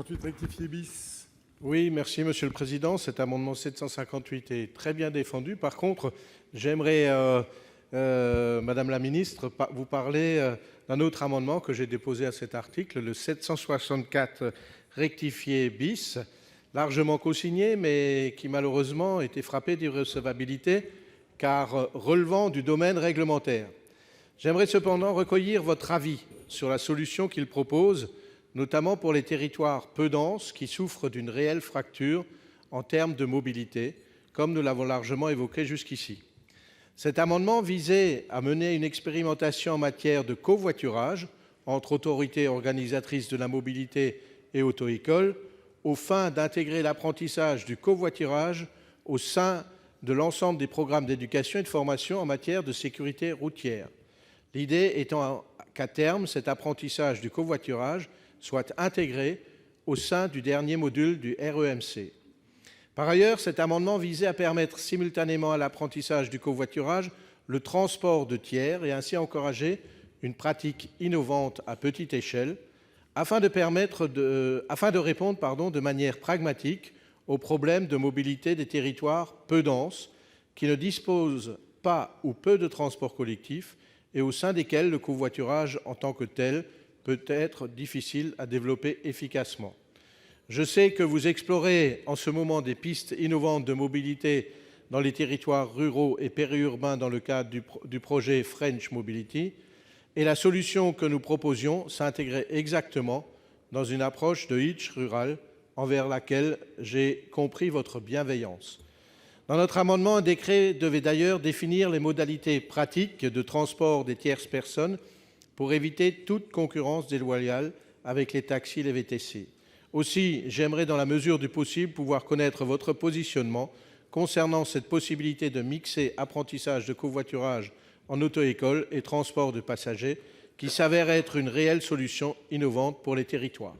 58 rectifié bis. Oui, merci Monsieur le Président. Cet amendement 758 est très bien défendu. Par contre, j'aimerais, Madame la Ministre, vous parler d'un autre amendement que j'ai déposé à cet article, le 764 rectifié bis, largement cosigné, mais qui malheureusement était frappé d'irrecevabilité, car relevant du domaine réglementaire. J'aimerais cependant recueillir votre avis sur la solution qu'il propose, notamment pour les territoires peu denses qui souffrent d'une réelle fracture en termes de mobilité, comme nous l'avons largement évoqué jusqu'ici. Cet amendement visait à mener une expérimentation en matière de covoiturage entre autorités organisatrices de la mobilité et auto-écoles, aux fins d'intégrer l'apprentissage du covoiturage au sein de l'ensemble des programmes d'éducation et de formation en matière de sécurité routière. L'idée étant qu'à terme, cet apprentissage du covoiturage soit intégré au sein du dernier module du REMC. Par ailleurs, cet amendement visait à permettre simultanément à l'apprentissage du covoiturage le transport de tiers et ainsi encourager une pratique innovante à petite échelle afin de répondre de manière pragmatique aux problèmes de mobilité des territoires peu denses qui ne disposent pas ou peu de transports collectifs et au sein desquels le covoiturage en tant que tel peut être difficile à développer efficacement. Je sais que vous explorez en ce moment des pistes innovantes de mobilité dans les territoires ruraux et périurbains dans le cadre du projet French Mobility, et la solution que nous proposions s'intégrait exactement dans une approche de Hitch rural envers laquelle j'ai compris votre bienveillance. Dans notre amendement, un décret devait d'ailleurs définir les modalités pratiques de transport des tierces personnes pour éviter toute concurrence déloyale avec les taxis et les VTC. Aussi, j'aimerais, dans la mesure du possible, pouvoir connaître votre positionnement concernant cette possibilité de mixer apprentissage de covoiturage en auto-école et transport de passagers, qui s'avère être une réelle solution innovante pour les territoires.